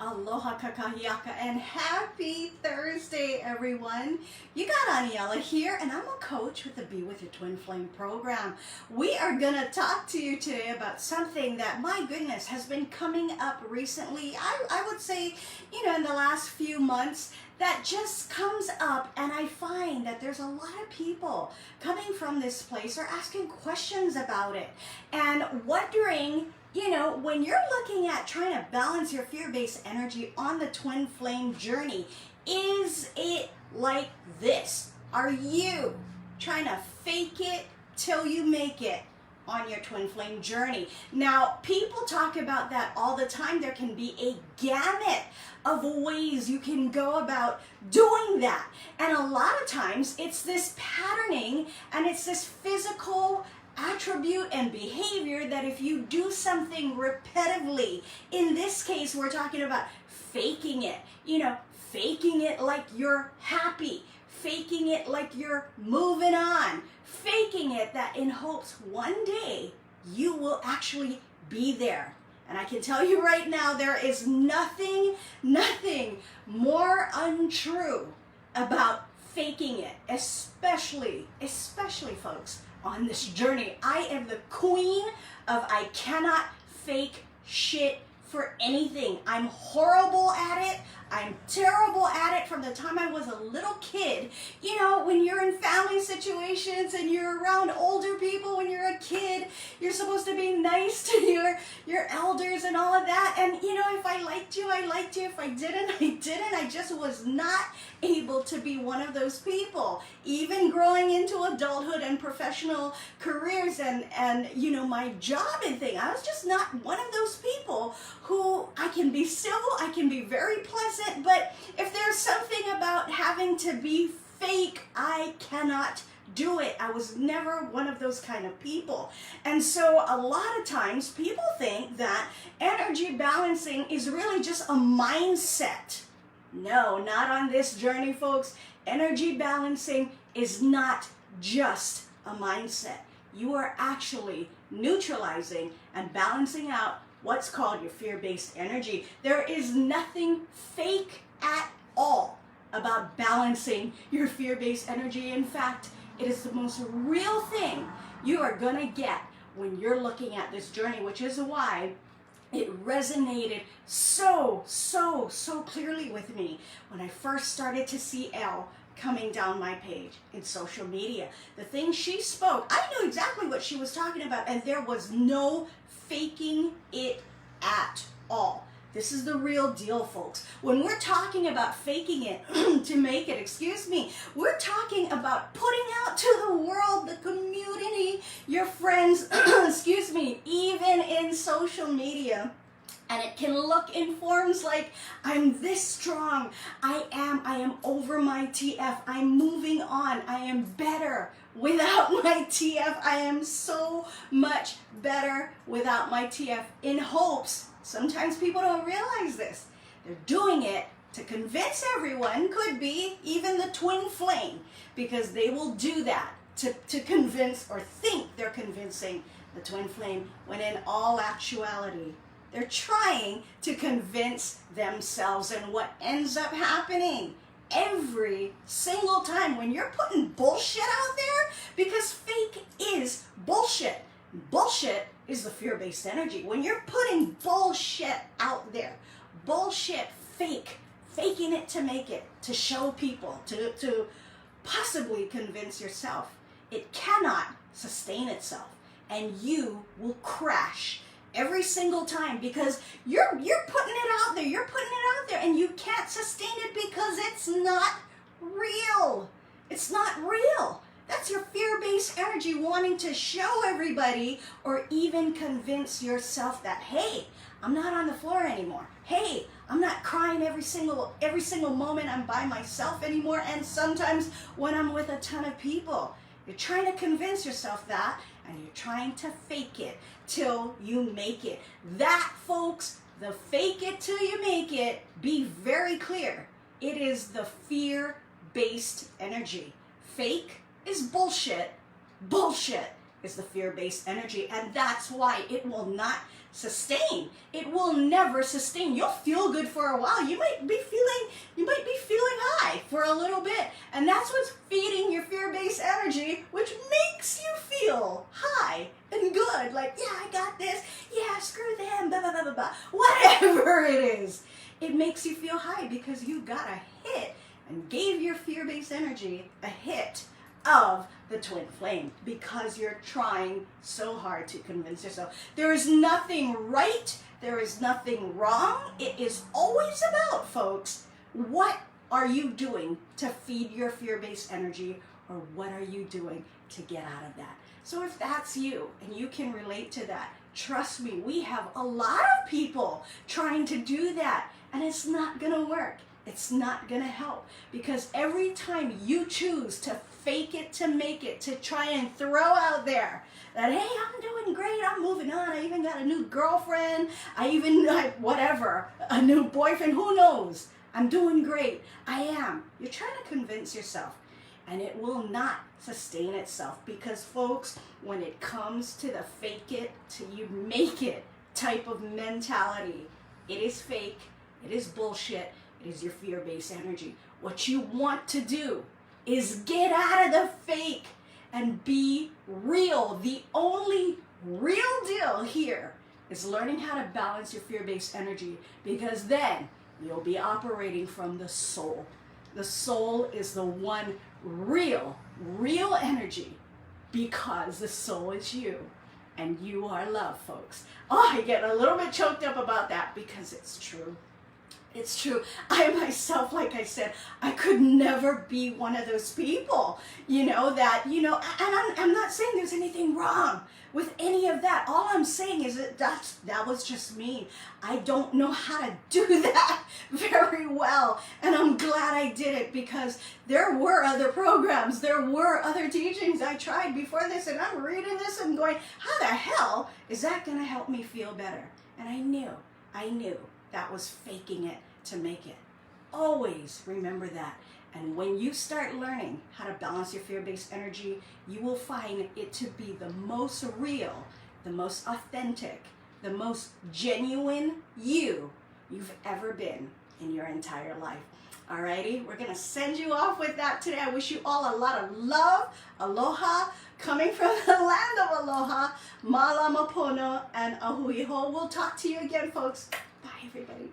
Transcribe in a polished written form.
Aloha kakahiaka and happy Thursday, everyone. You got Aniela here, and I'm a coach with the Be With Your Twin Flame program. We are going to talk to you today about something that, my goodness, has been coming up recently. I would say, in the last few months, that just comes up, and I find that there's a lot of people coming from this place are asking questions about it and wondering, when you're looking at trying to balance your fear-based energy on the twin flame journey, is it like this? Are you trying to fake it till you make it on your twin flame journey? Now, people talk about that all the time. There can be a gamut of ways you can go about doing that. And a lot of times it's this patterning and it's this physical attribute and behavior that if you do something repetitively, in this case we're talking about faking it, faking it like you're happy, faking it like you're moving on, faking it that in hopes one day you will actually be there. And I can tell you right now, there is nothing more untrue about faking it, especially folks, on this journey. I am the queen of I cannot fake shit for anything. I'm horrible at it. I'm terrible at it from the time I was a little kid. When you're in family situations and you're around older people, when you're a kid, you're supposed to be nice to your elders and all of that. And if I liked you, I liked you. If I didn't, I didn't. I just was not able to be one of those people. Even growing into adulthood and professional careers and my job and thing, I was just not one of those people who I can be civil, I can be very pleasant, but if there's something about having to be fake, I cannot do it. I was never one of those kind of people. And so a lot of times people think that energy balancing is really just a mindset. No, not on this journey, folks. Energy balancing is not just a mindset. You are actually neutralizing and balancing out what's called your fear-based energy. There is nothing fake at all about balancing your fear-based energy. In fact, it is the most real thing you are gonna get when you're looking at this journey, which is why it resonated so clearly with me when I first started to see Elle coming down my page in social media. The thing she spoke, I knew exactly what she was talking about, and there was no faking it at all. This is the real deal, folks. When we're talking about faking it to make it, we're talking about putting out to the world, the community, your friends, even in social media. And it can look in forms like, I'm this strong, I am over my TF, I'm moving on, I am better without my TF, I am so much better without my TF, in hopes, sometimes people don't realize this, they're doing it to convince everyone, could be even the twin flame, because they will do that to convince or think they're convincing the twin flame, when in all actuality, they're trying to convince themselves. And what ends up happening every single time when you're putting bullshit out there, because fake is bullshit. Bullshit is the fear-based energy. When you're putting bullshit out there, bullshit, faking it to make it, to show people, to possibly convince yourself, it cannot sustain itself, and you will crash every single time, because you're putting it out there, and you can't sustain it because it's not real. It's not real. That's your fear-based energy wanting to show everybody or even convince yourself that, hey, I'm not on the floor anymore. Hey, I'm not crying every single moment I'm by myself anymore, and sometimes when I'm with a ton of people. You're trying to convince yourself that, and you're trying to fake it till you make it. That, folks, the fake it till you make it, be very clear. It is the fear-based energy. Fake is bullshit. Bullshit is the fear-based energy. And that's why it will not sustain. It will never sustain. You'll feel good for a while. You might be feeling high for a little bit. And that's what's feeding your fear-based energy, which makes you feel high and good. Like, yeah, I got this. Yeah, screw them, blah, blah, blah, blah, blah. Whatever it is. It makes you feel high because you got a hit and gave your fear-based energy a hit of the twin flame because you're trying so hard to convince yourself. There is nothing right. There is nothing wrong. It is always about, folks, what are you doing to feed your fear-based energy, or what are you doing to get out of that? So if that's you and you can relate to that, trust me, we have a lot of people trying to do that, and it's not going to work. It's not going to help, because every time you choose to fake it to make it, to try and throw out there that, hey, I'm doing great, I'm moving on, I even got a new girlfriend, whatever, a new boyfriend, who knows, I'm doing great, I am. You're trying to convince yourself, and it will not sustain itself, because folks, when it comes to the fake it till you make it type of mentality, it is fake, it is bullshit, it is your fear-based energy. What you want to do is get out of the fake and be real. The only real deal here is learning how to balance your fear-based energy, because then you'll be operating from the soul. The soul is the one real energy, because the soul is you and you are love, folks. Oh, I get a little bit choked up about that because it's true. It's true. I myself, like I said, I could never be one of those people, and I'm not saying there's anything wrong with any of that. All I'm saying is that was just me. I don't know how to do that very well, and I'm glad I did it, because there were other programs, there were other teachings I tried before this, and I'm reading this and going, how the hell is that going to help me feel better? And I knew that was faking it to make it. Always remember that. And when you start learning how to balance your fear-based energy, you will find it to be the most real, the most authentic, the most genuine you've ever been in your entire life. Alrighty, we're going to send you off with that today. I wish you all a lot of love, aloha, coming from the land of aloha, malama pono, and ahui ho. We'll talk to you again, folks. Bye, everybody.